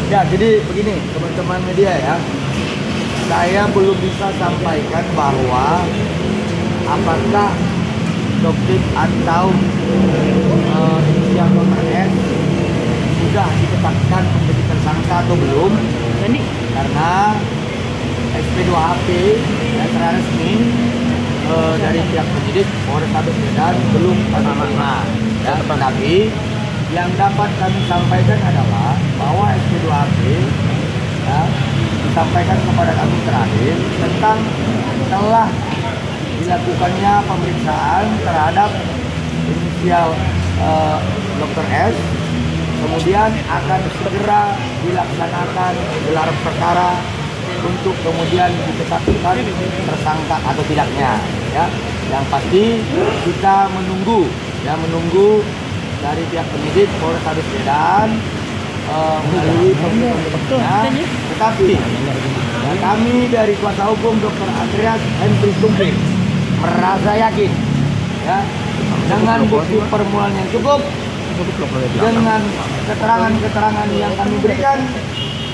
Ya, jadi begini teman-teman media ya. Saya belum bisa sampaikan bahwa apakah Dokter atau inisial nomor S sudah ditetapkan menjadi tersangka atau belum. Jadi Karena SP2HP ya, secara resmi dari pihak penyidik Polrestabes Medan belum kami terima. Ya, tetapi yang dapat kami sampaikan adalah bahwa SP2HP ya, disampaikan kepada kami terakhir tentang telah dilakukannya pemeriksaan terhadap inisial Dr. S, kemudian akan segera dilaksanakan gelar perkara untuk kemudian ditetapkan tersangka atau tidaknya. Ya, yang pasti kita menunggu dari pihak penyidik Polrestabes Medan melalui pemeriksaan. Tetapi ya, kami dari kuasa hukum Dr. Andreas Hendrik Tumping merasa yakin ya dengan bukti permulaan yang cukup, dengan keterangan-keterangan yang kami berikan,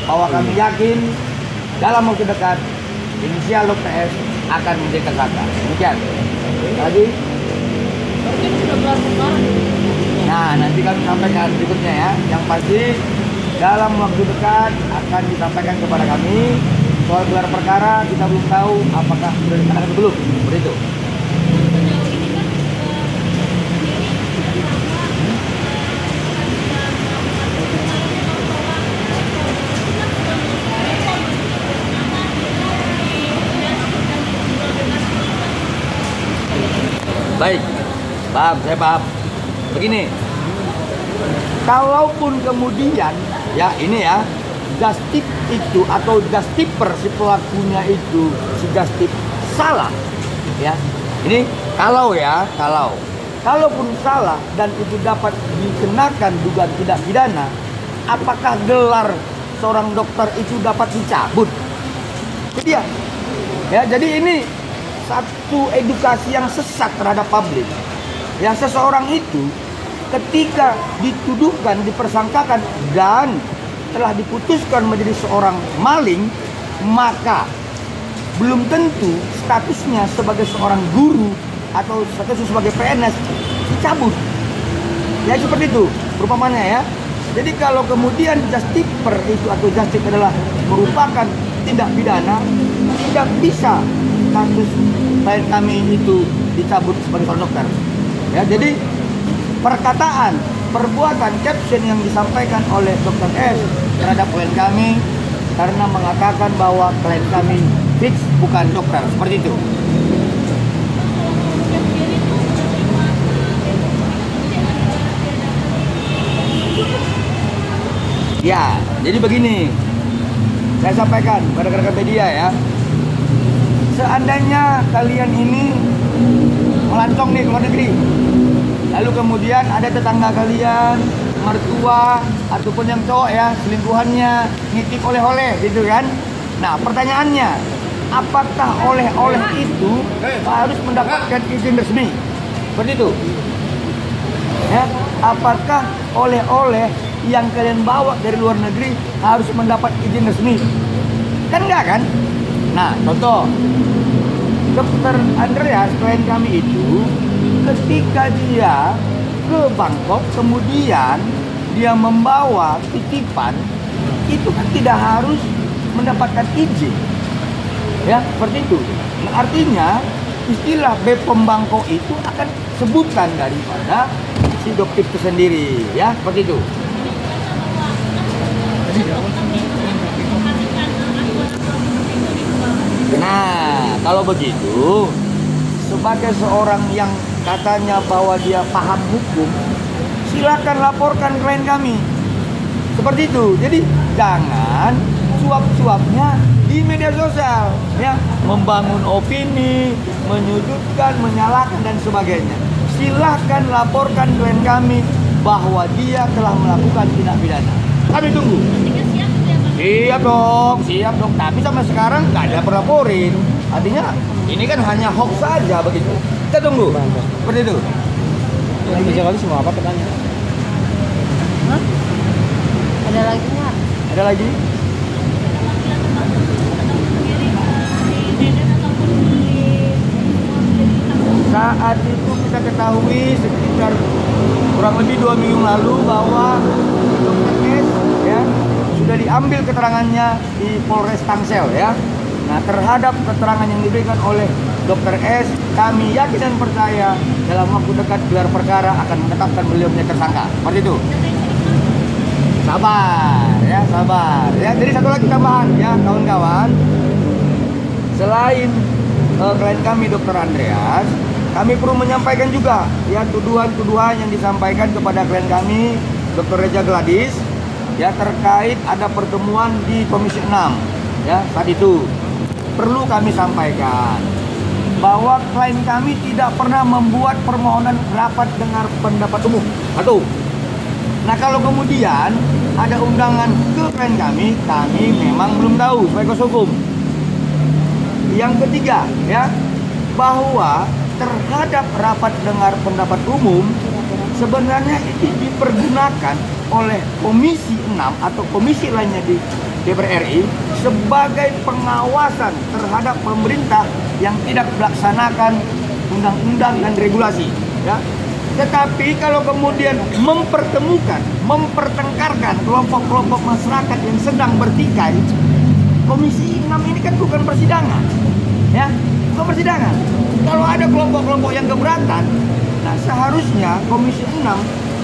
bahwa kami yakin dalam waktu dekat inisial Dr. S akan menjadi tersangka. Demikian. Lagi. Nah, nanti kami sampaikan berikutnya ya. Yang pasti dalam waktu dekat akan disampaikan kepada kami. Soal gelar perkara kita belum tahu apakah sudah dilaksanakan atau belum. Seperti itu. Baik, paham, saya paham. Begini, kalaupun kemudian ya ini ya Justip itu atau Justiper si pelakunya itu si Justip salah ya. Ini kalaupun salah dan itu dapat dikenakan dugaan tidak pidana, apakah gelar seorang dokter itu dapat dicabut? Jadi ya jadi ini satu edukasi yang sesat terhadap publik. Yang seseorang itu ketika dituduhkan, dipersangkakan dan telah diputuskan menjadi seorang maling, maka belum tentu statusnya sebagai seorang guru atau statusnya sebagai PNS dicabut. Ya seperti itu perumpamannya ya. Jadi kalau kemudian Justiper itu atau Justip adalah merupakan tindak pidana, tidak bisa status klien kami itu dicabut sebagai seorang dokter. Ya, jadi perkataan, perbuatan, caption yang disampaikan oleh Dr. S terhadap klien kami karena mengatakan bahwa klien kami fix bukan dokter, seperti itu. Ya, jadi begini, saya sampaikan pada rekan-rekan media ya. Seandainya kalian ini melancong nih ke luar negeri, lalu kemudian ada tetangga kalian, mertua ataupun yang cowok ya, selingkuhannya nitip oleh-oleh gitu kan. Nah pertanyaannya, apakah oleh-oleh itu harus mendapatkan izin resmi? Seperti itu ya, apakah oleh-oleh yang kalian bawa dari luar negeri harus mendapat izin resmi? Kan enggak kan? Nah contoh, Dr. Andreas klien kami itu ketika dia ke Bangkok kemudian dia membawa titipan itu kan tidak harus mendapatkan izin ya, seperti itu. Nah, artinya istilah BPOM Bangkok itu akan sebutan daripada si dokter itu sendiri ya, seperti itu. Nah, kalau begitu, sebagai seorang yang katanya bahwa dia paham hukum, silakan laporkan klien kami. Seperti itu. Jadi jangan suap-suapnya di media sosial, ya, membangun opini, menyudutkan, menyalahkan dan sebagainya. Silahkan laporkan klien kami bahwa dia telah melakukan tindak pidana. Kami tunggu. Siap dong. Tapi sampai sekarang nggak ada pelaporin. Artinya ini kan hanya hoax saja begitu. Kita tunggu. Seperti itu. Yang 3 kali semua apa pertanyaan? Hah? Ada lagi nggak? Ada lagi? Saat itu kita ketahui sekitar kurang lebih 2 minggu lalu bahwa Dr. S ya sudah diambil keterangannya di Polres Tangsel ya. Nah, terhadap keterangan yang diberikan oleh Dr. S, kami yakin dan percaya dalam waktu dekat gelar perkara akan menetapkan beliau menjadi tersangka. Seperti itu. Sabar ya, sabar ya. Jadi satu lagi tambahan ya kawan-kawan. Selain klien kami Dr. Andreas, kami perlu menyampaikan juga ya tuduhan-tuduhan yang disampaikan kepada klien kami Dr. Reja Gladys ya terkait ada pertemuan di Komisi 6 ya. Saat itu perlu kami sampaikan bahwa klien kami tidak pernah membuat permohonan rapat dengar pendapat umum. Satu. Nah, kalau kemudian ada undangan ke klien kami memang belum tahu sebagai kuasa hukum. Yang ketiga ya, bahwa terhadap rapat dengar pendapat umum sebenarnya ini dipergunakan oleh Komisi 6 atau komisi lainnya di DPR RI sebagai pengawasan terhadap pemerintah yang tidak melaksanakan undang-undang dan regulasi ya. Tetapi kalau kemudian mempertemukan, mempertengkarkan kelompok-kelompok masyarakat yang sedang bertikai, Komisi 6 ini kan bukan persidangan ya, bukan persidangan. Kalau ada kelompok-kelompok yang keberatan, nah seharusnya Komisi 6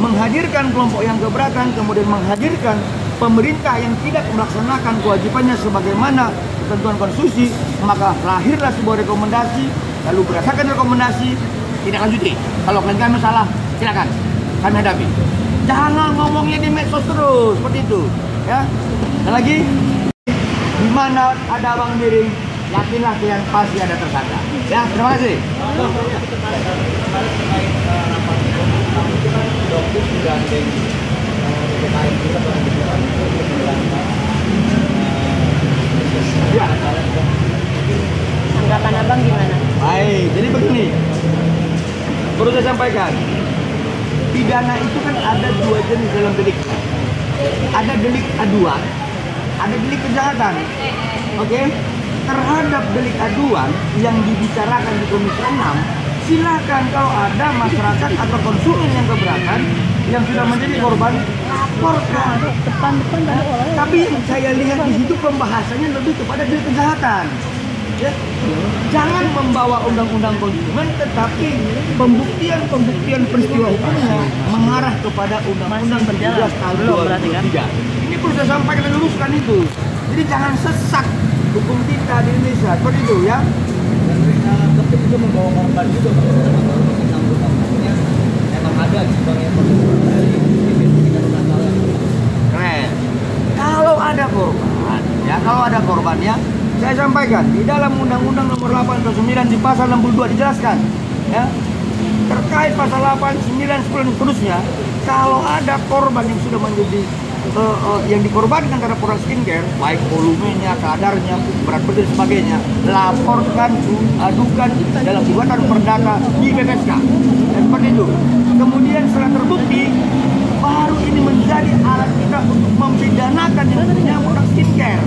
menghadirkan kelompok yang keberatan, kemudian menghadirkan pemerintah yang tidak melaksanakan kewajibannya sebagaimana ketentuan konstitusi, maka lahirlah sebuah rekomendasi, lalu berdasarkan rekomendasi tidak lanjuti. Kalau klien kami salah, silakan kami hadapi. Jangan ngomongnya di medsos terus seperti itu, ya. Dan lagi, di mana ada Bang Biring, yakinlah kalian pasti ada tersangka. Ya, terima kasih. Ya. Tanggapan abang gimana? Baik, jadi begini. Perlu saya sampaikan, pidana itu kan ada dua jenis dalam delik. Ada delik aduan, ada delik kejahatan. Oke? Terhadap delik aduan yang dibicarakan di Komisi 6, silakan kalau ada masyarakat atau konsumen yang keberatan yang sudah menjadi korban, laporkan. Tapi saya lihat di situ pembahasannya lebih kepada delik kejahatan. Ya. Jangan membawa undang-undang konsumen, tetapi pembuktian peristiwa hukumnya mengarah kepada undang-undang 17 tahun 2003. Ini perlu saya sampaikan dan luruskan itu. Jadi jangan sesak hukum kita di Indonesia, seperti itu ya. Dan tetap itu membawa korban juga, memang ada sebagai keren. Kalau ada korban, ya kalau ada korbannya, saya sampaikan di dalam Undang-Undang Nomor 8 tahun 9 di pasal 62 dijelaskan, ya terkait pasal 8, 9, 10 dan seterusnya. Kalau ada korban yang sudah menjadi yang dikorbankan karena produk skincare, baik volumenya, kadarnya, berat badan dan sebagainya, laporkan, adukan dalam gugatan perdata di BPSK. Dan seperti itu. Kemudian setelah terbukti, baru ini menjadi alat kita untuk mempidanakan yang punya produk skincare,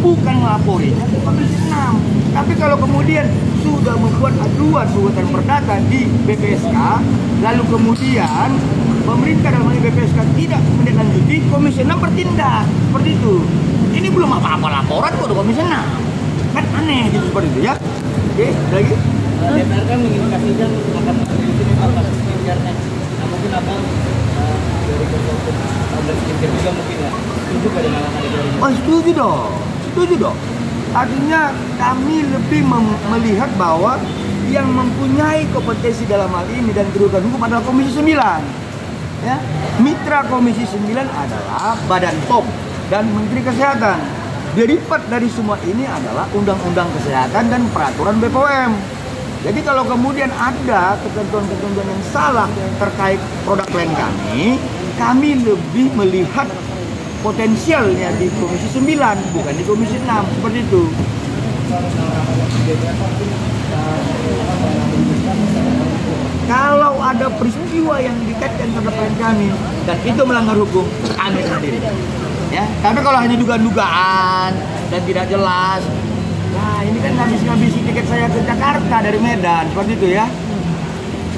bukan melaporkan ke Komisi 6. Tapi kalau kemudian sudah membuat aduan gugatan perdata di BPSK, lalu kemudian pemerintah dalam hal ini BPSK tidak menindaklanjuti, Komisi 6 bertindak seperti itu. Ini belum apa-apa laporan kok Komisi 6. Kan aneh gitu seperti itu ya. Oke, lagi. DPR kan mengindikasikan akan meneliti kasus skincare-nya. Nah, mungkin abang dari konsultan produk skincare juga mungkin ya. Setuju gak dengan langkah dari ini? Oh, setuju dong. Setuju dong. Artinya kami lebih melihat bahwa yang mempunyai kompetensi dalam hal ini dan kedudukan hukum adalah Komisi 9. Ya, mitra Komisi 9 adalah Badan POM dan Menteri Kesehatan. Derivat dari semua ini adalah Undang-Undang Kesehatan dan Peraturan BPOM. Jadi kalau kemudian ada ketentuan-ketentuan yang salah terkait produk klien kami lebih melihat potensialnya di Komisi 9, bukan di Komisi 6, seperti itu. Kalau ada peristiwa yang dikaitkan terhadap klien kami dan itu melanggar hukum, kami sendiri. Ya, tapi kalau hanya dugaan-dugaan dan tidak jelas, nah ini kan ngabisi tiket saya ke Jakarta dari Medan, seperti itu ya.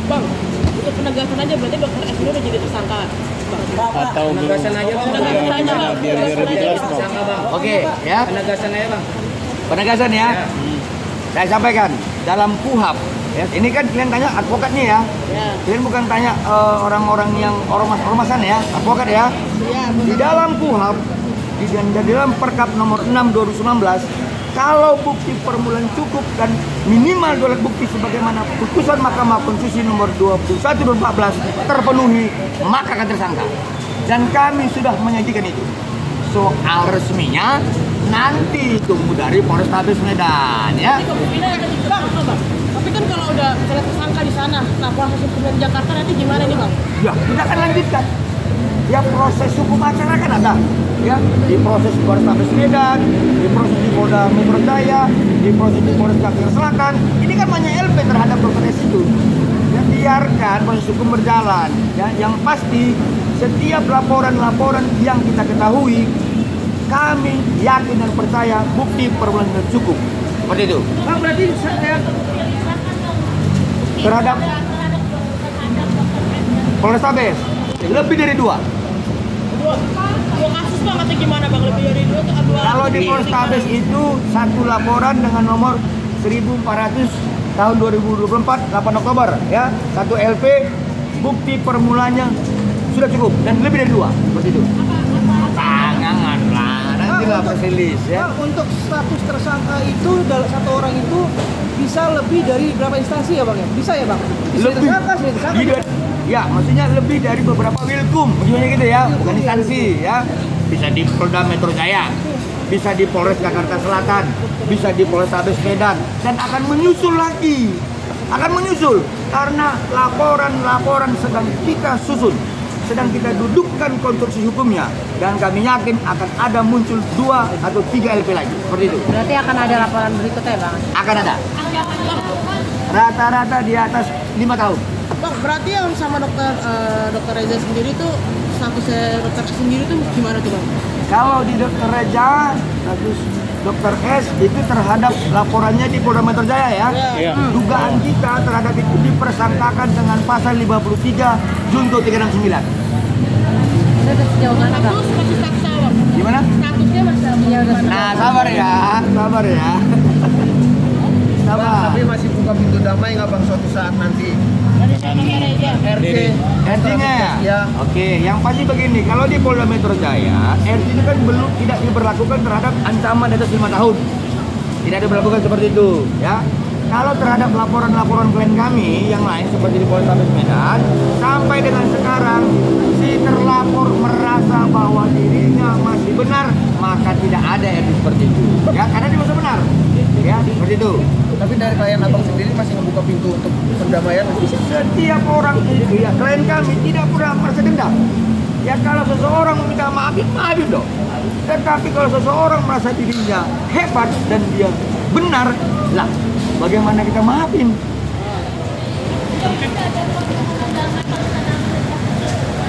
Bang, untuk penegasan aja berarti dokter S ini udah jadi tersangka. Atau penegasan aja bang, biar lebih jelas bang. Oke, ya. Penegasan aja bang. Penegasan ya. Saya sampaikan dalam KUHP. Ya, ini kan kalian tanya advokatnya ya. Ya. Kalian bukan tanya orang-orang yang ormas-ormasan ya, advokat ya. Iya, Di dalam KUHP, di dalam Perkap nomor 6 2019, kalau bukti permulaan cukup dan minimal dua alat bukti sebagaimana putusan Mahkamah Konstitusi nomor 21 2014 terpenuhi, maka akan tersangka. Dan kami sudah menyajikan itu. Soal resminya nanti tunggu dari Polrestabes Medan ya. Tapi kemungkinan ada tersangka bang. Tapi kan kalau udah misalnya tersangka di sana, nah proses hukum di Jakarta nanti gimana nih bang? Ya, kita akan lanjutkan. Ya proses hukum acara kan ada. Ya, di proses di Polrestabes Medan, di proses di Polda Metro Jaya, di proses di Polres Jakarta Selatan. Ini kan banyak LP terhadap Dr. S itu. Ya, biarkan proses hukum berjalan. Ya, yang pasti setiap laporan-laporan yang kita ketahui, kami yakin dan percaya bukti permulaan cukup. Seperti itu. Bang berarti saya Terhadap Polrestabes lebih dari dua. dua kasus bang atau gimana bang, lebih dari dua atau dua? Kalau di Polrestabes itu satu laporan dengan nomor 1400 tahun 2024 8 Oktober ya, satu LP, bukti permulanya sudah cukup dan lebih dari dua, seperti itu. Tangan lah, nanti lah press release ya. Pak, untuk status tersangka itu dalam satu orang itu bisa lebih dari berapa instansi ya bang ya? Bisa ya bang? Bisa Lebih tersangka. Di- ya, maksudnya lebih dari beberapa wilkum, maksudnya gitu ya, bukan instansi ya. Bisa di Polda Metro Jaya, bisa di Polres Jakarta Selatan, bisa di Polrestabes Medan, dan akan menyusul lagi. Akan menyusul karena laporan-laporan sedang kita susun, sedang kita dudukkan konstruksi hukumnya, dan kami yakin akan ada muncul 2 atau 3 LP lagi, seperti itu. Berarti akan ada laporan berikutnya bang? Akan ada. Rata-rata di atas 5 tahun. Bang berarti yang sama dokter Reza sendiri tuh statusnya dokter sendiri tuh gimana tuh bang? Kalau di Dr. Reza, status Dr. S itu terhadap laporannya di Polda Metro Jaya ya. Iya. Dugaan kita terhadap itu dipersangkakan dengan pasal 53 Junto 369. Itu udah sejauh mana bang? Status masih saksa bang? Gimana? Statusnya masih Iya udah sejauh Nah, mana? sabar ya, sabar ya. Sabar. Tapi masih buka pintu damai nggak bang suatu saat nanti? dari dokter Reza. RT. RT-nya Ya. Oke, yang pasti begini, kalau di Polda Metro Jaya, RT itu kan belum tidak diberlakukan terhadap ancaman di atas 5 tahun. Tidak diberlakukan seperti itu, ya. Kalau terhadap laporan-laporan klien kami yang lain seperti di Polrestabes Medan, sampai dengan sekarang si terlapor merasa bahwa dirinya masih benar, maka tidak ada RT seperti itu. Ya, karena dia masih benar. Ya, seperti itu. Tapi dari klien abang sendiri masih membuka pintu untuk perdamaian. Setiap orang itu ya, klien kami tidak pernah merasa dendam. Ya kalau seseorang meminta maafin, maafin dong. Tetapi kalau seseorang merasa dirinya hebat dan dia benar, lah bagaimana kita maafin?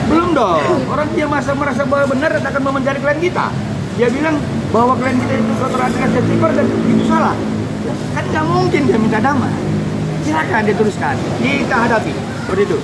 Belum dong. Orang dia merasa bahwa benar dan akan mencari klien kita. Dia bilang bahwa klien kita itu kotoran dan ciper dan itu salah. Kan nggak mungkin dia minta damai. Silakan dia teruskan. Kita hadapi. Seperti itu.